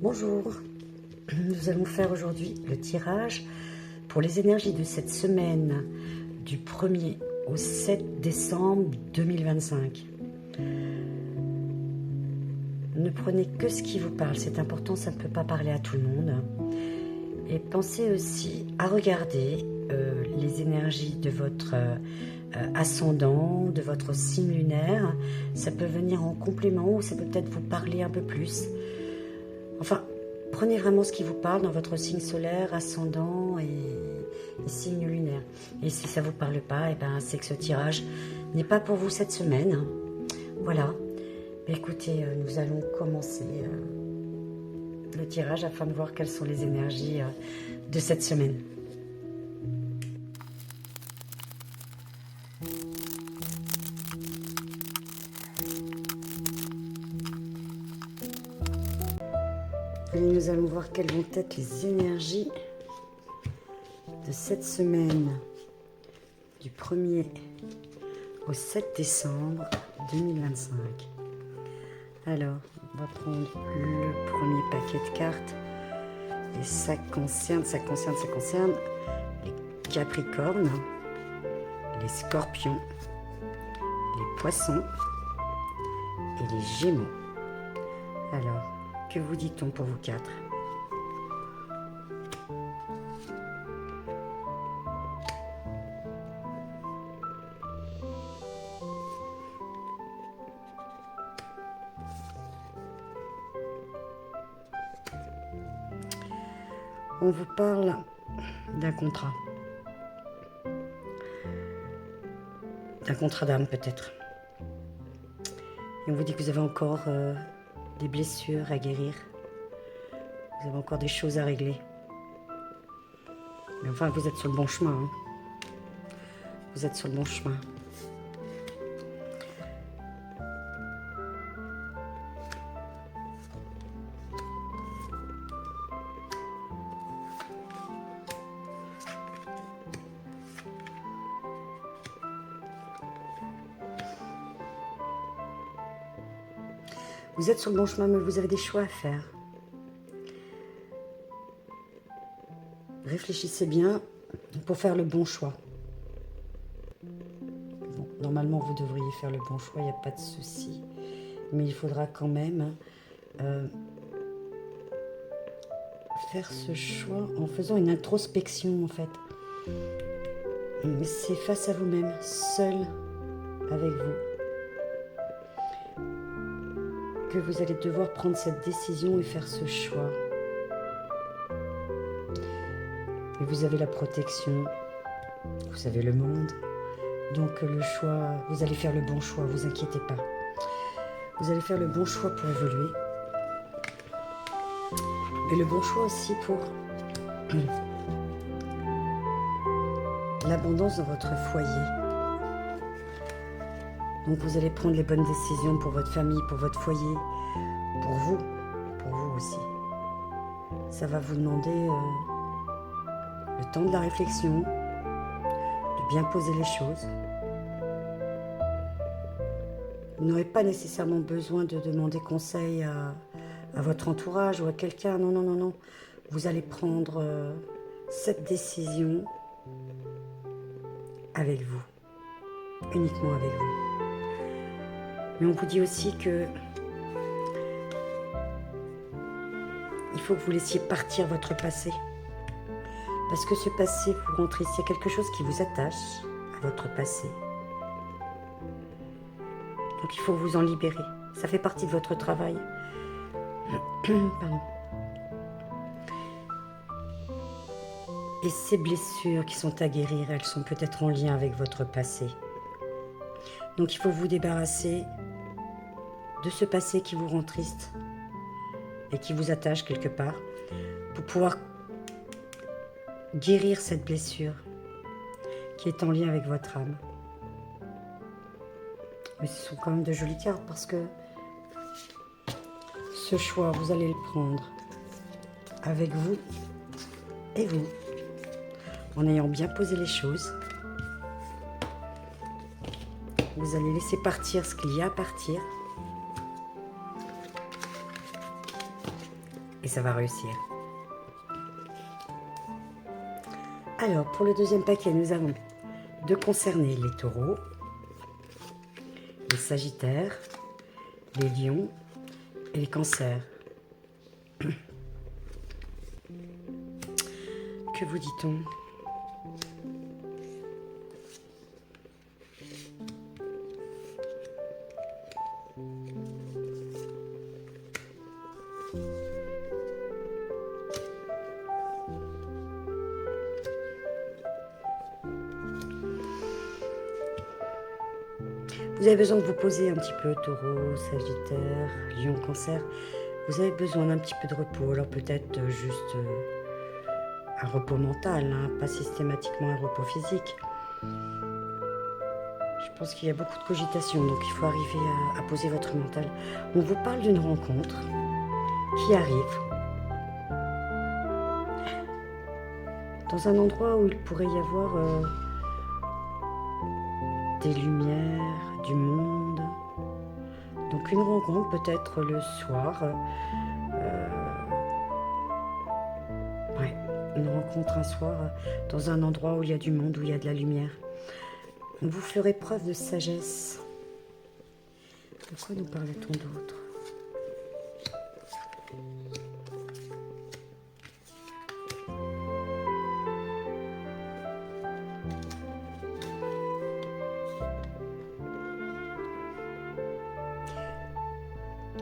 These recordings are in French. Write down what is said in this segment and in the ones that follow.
Bonjour, nous allons faire aujourd'hui le tirage pour les énergies de cette semaine du 1er au 7 décembre 2025. Ne prenez que ce qui vous parle, c'est important, ça ne peut pas parler à tout le monde. Et pensez aussi à regarder les énergies de votre ascendant, de votre signe lunaire. Ça peut venir en complément ou ça peut peut-être vous parler un peu plus. Enfin, prenez vraiment ce qui vous parle dans votre signe solaire, ascendant et signe lunaire. Et si ça ne vous parle pas, c'est que ce tirage n'est pas pour vous cette semaine. Voilà. Mais écoutez, nous allons commencer le tirage afin de voir quelles sont les énergies de cette semaine. Et nous allons voir quelles vont être les énergies de cette semaine du 1er au 7 décembre 2025. Alors, on va prendre le premier paquet de cartes et ça concerne les Capricornes, les Scorpions, les Poissons et les Gémeaux. Alors, que vous dit-on pour vous quatre? On vous parle d'un contrat d'âme peut-être. Et on vous dit que vous avez encore des blessures à guérir. Vous avez encore des choses à régler. Mais enfin, vous êtes sur le bon chemin. Hein. Vous êtes sur le bon chemin. Vous êtes sur le bon chemin, mais vous avez des choix à faire. Réfléchissez bien pour faire le bon choix. Bon, normalement, vous devriez faire le bon choix, il n'y a pas de souci. Mais il faudra quand même faire ce choix en faisant une introspection, en fait. C'est face à vous-même, seul avec vous, que vous allez devoir prendre cette décision et faire ce choix. Et vous avez la protection, vous avez le monde, donc le choix, vous allez faire le bon choix, vous inquiétez pas. Vous allez faire le bon choix pour évoluer. Et le bon choix aussi pour l'abondance dans votre foyer. Donc vous allez prendre les bonnes décisions pour votre famille, pour votre foyer, pour vous aussi. Ça va vous demander le temps de la réflexion, de bien poser les choses. Vous n'aurez pas nécessairement besoin de demander conseil à votre entourage ou à quelqu'un. Non, non, non, non. Vous allez prendre cette décision avec vous, uniquement avec vous. Mais on vous dit aussi que il faut que vous laissiez partir votre passé. Parce que ce passé, vous rentrez, c'est quelque chose qui vous attache à votre passé. Donc il faut vous en libérer. Ça fait partie de votre travail. Pardon. Et ces blessures qui sont à guérir, elles sont peut-être en lien avec votre passé. Donc il faut vous débarrasser de ce passé qui vous rend triste et qui vous attache quelque part pour pouvoir guérir cette blessure qui est en lien avec votre âme. Mais ce sont quand même de jolies cartes parce que ce choix, vous allez le prendre avec vous et vous, en ayant bien posé les choses. Vous allez laisser partir ce qu'il y a à partir. et ça va réussir. Alors, pour le deuxième paquet, nous avons de concerner les taureaux, les sagittaires, les lions et les cancers. Que vous dit-on? Vous avez besoin de vous poser un petit peu, taureau, sagittaire, lion, cancer. Vous avez besoin d'un petit peu de repos. Alors peut-être juste un repos mental, hein, pas systématiquement un repos physique. Je pense qu'il y a beaucoup de cogitation, donc il faut arriver à poser votre mental. On vous parle d'une rencontre qui arrive dans un endroit où il pourrait y avoir des lumières, du monde. Donc une rencontre peut-être le soir. Ouais, une rencontre un soir dans un endroit où il y a du monde, où il y a de la lumière. Vous ferez preuve de sagesse. De quoi nous parle-t-on d'autre?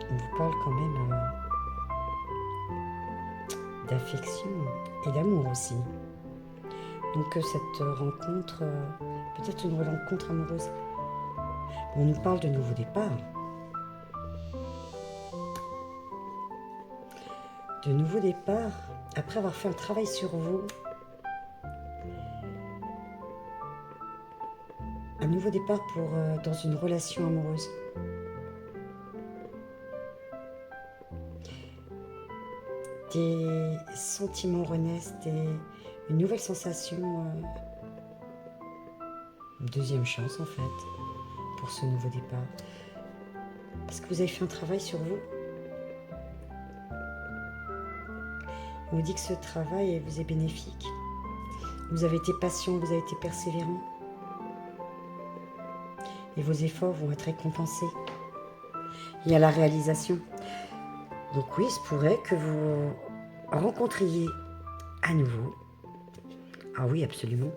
On vous parle quand même d'affection et d'amour aussi. Donc cette rencontre, peut-être une rencontre amoureuse. On nous parle de nouveau départ. De nouveau départ, après avoir fait un travail sur vous. Un nouveau départ pour dans une relation amoureuse. Des sentiments renaissent, une nouvelle sensation, une deuxième chance en fait, pour ce nouveau départ. Parce que vous avez fait un travail sur vous. On vous dit que ce travail vous est bénéfique. Vous avez été patient, vous avez été persévérant. Et vos efforts vont être récompensés. Il y a la réalisation. Donc oui, il se pourrait que vous rencontriez à nouveau, ah oui, absolument,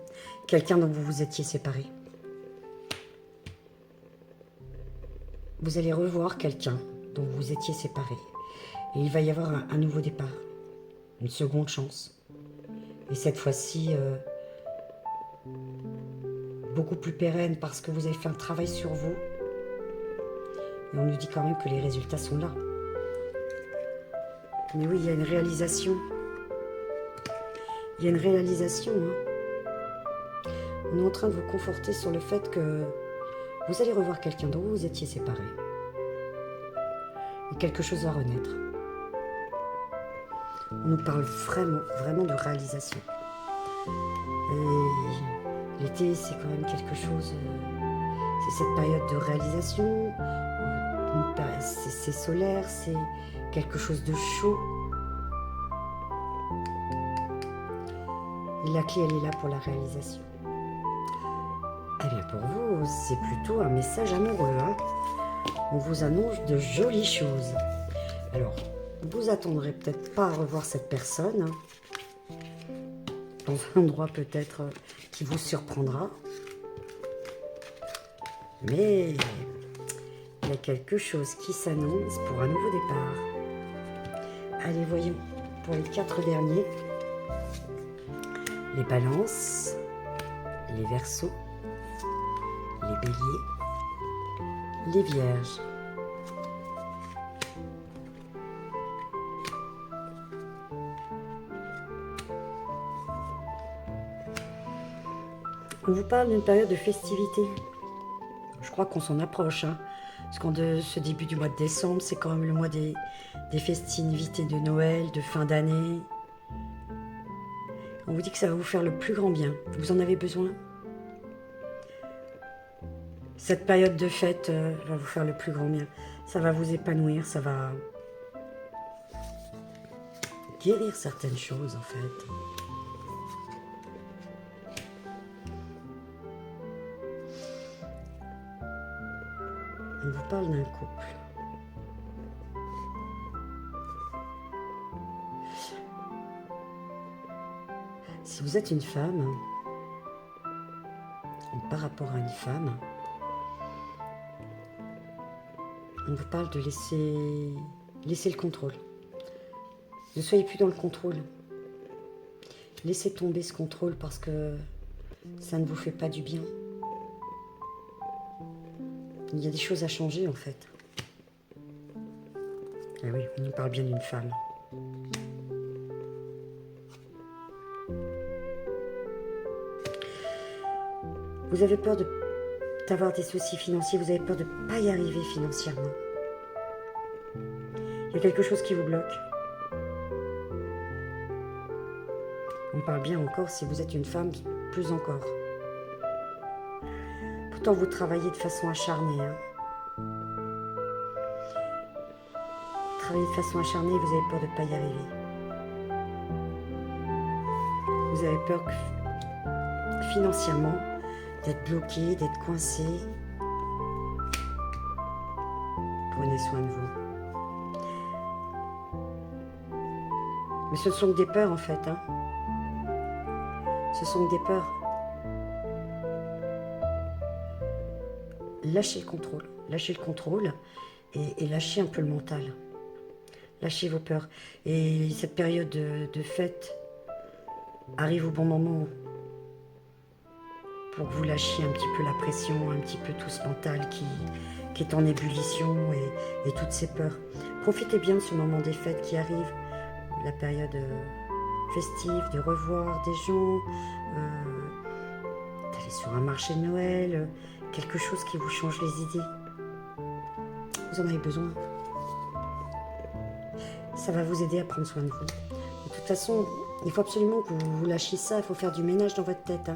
quelqu'un dont vous vous étiez séparé. Vous allez revoir quelqu'un dont vous vous étiez séparé. Et il va y avoir un nouveau départ, une seconde chance. Et cette fois-ci, beaucoup plus pérenne parce que vous avez fait un travail sur vous. Et on nous dit quand même que les résultats sont là. Mais oui, il y a une réalisation. Il y a une réalisation. Hein. On est en train de vous conforter sur le fait que vous allez revoir quelqu'un dont vous vous étiez séparé. Et quelque chose va renaître. On nous parle vraiment de réalisation. Et l'été, c'est quand même quelque chose... c'est cette période de réalisation. C'est solaire, c'est quelque chose de chaud. Et la clé, elle est là pour la réalisation. Eh bien, pour vous, c'est plutôt un message amoureux. Hein. On vous annonce de jolies choses. Alors, vous attendrez peut-être pas à revoir cette personne. Hein, dans un endroit peut-être qui vous surprendra. Mais il y a quelque chose qui s'annonce pour un nouveau départ. Allez, voyons pour les 4 derniers. Les balances, les verseaux, les béliers, les vierges. On vous parle d'une période de festivité. Je crois qu'on s'en approche. Hein, parce qu'en ce début du mois de décembre, c'est quand même le mois des festivités de Noël, de fin d'année. On vous dit que ça va vous faire le plus grand bien. Vous en avez besoin. Cette période de fête va vous faire le plus grand bien. Ça va vous épanouir, ça va guérir certaines choses en fait. On vous parle d'un couple. Si vous êtes une femme, ou par rapport à une femme, on vous parle de laisser le contrôle. Ne soyez plus dans le contrôle. Laissez tomber ce contrôle parce que ça ne vous fait pas du bien. Il y a des choses à changer en fait. Et oui, on nous parle bien d'une femme. Vous avez peur d'avoir des soucis financiers, vous avez peur de ne pas y arriver financièrement. Il y a quelque chose qui vous bloque. On parle bien encore, si vous êtes une femme, plus encore. Pourtant, vous travaillez de façon acharnée. Vous travaillez de façon acharnée et vous avez peur de ne pas y arriver. Vous avez peur que, financièrement, d'être bloqué, d'être coincé. Prenez soin de vous. Mais ce sont que des peurs en fait. Ce sont que des peurs. Lâchez le contrôle. Lâchez le contrôle et lâchez un peu le mental. Lâchez vos peurs. Et cette période de fête arrive au bon moment pour que vous lâchiez un petit peu la pression, un petit peu tout ce mental qui est en ébullition et toutes ces peurs. Profitez bien de ce moment des fêtes qui arrive, la période festive, de revoir des gens, d'aller sur un marché de Noël, quelque chose qui vous change les idées. Vous en avez besoin. Ça va vous aider à prendre soin de vous. De toute façon, il faut absolument que vous lâchiez ça, il faut faire du ménage dans votre tête.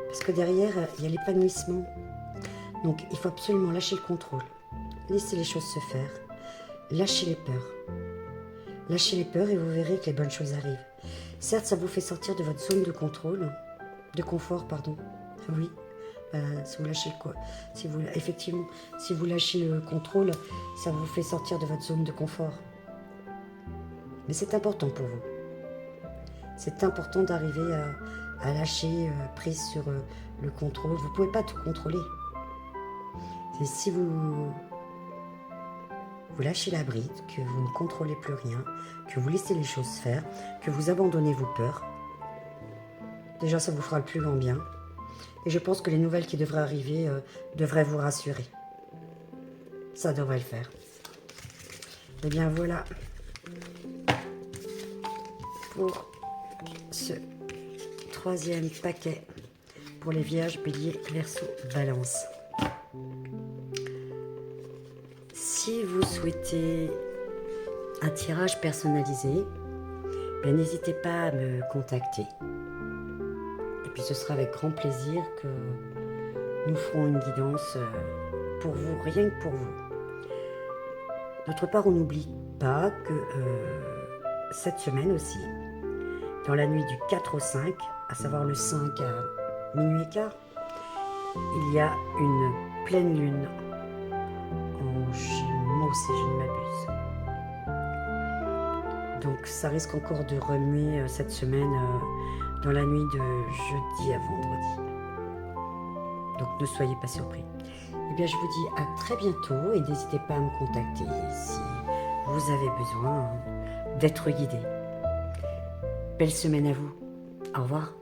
Parce que derrière, il y a l'épanouissement. Donc, il faut absolument lâcher le contrôle. Laissez les choses se faire. Lâchez les peurs. Lâchez les peurs et vous verrez que les bonnes choses arrivent. Certes, ça vous fait sortir de votre zone de contrôle, de confort, pardon. Oui, si vous lâchez quoi, effectivement, si vous lâchez le contrôle, ça vous fait sortir de votre zone de confort. Mais c'est important pour vous. C'est important d'arriver à lâcher prise sur le contrôle. Vous ne pouvez pas tout contrôler. Et si vous lâchez la bride, que vous ne contrôlez plus rien, que vous laissez les choses faire, que vous abandonnez vos peurs, déjà ça vous fera le plus grand bien. Et je pense que les nouvelles qui devraient arriver devraient vous rassurer. Ça devrait le faire. Et bien voilà pour ce troisième paquet pour les Vierges, Bélier, Verseau, Balance. Si vous souhaitez un tirage personnalisé, n'hésitez pas à me contacter. Et puis ce sera avec grand plaisir que nous ferons une guidance pour vous, rien que pour vous. D'autre part, on n'oublie pas que cette semaine aussi, dans la nuit du 4 au 5, à savoir le 5 à minuit et quart, il y a une pleine lune en Gémeaux, si je ne m'abuse. Donc ça risque encore de remuer cette semaine dans la nuit de jeudi à vendredi. Donc ne soyez pas surpris. Eh bien je vous dis à très bientôt et n'hésitez pas à me contacter si vous avez besoin d'être guidé. Belle semaine à vous. Au revoir.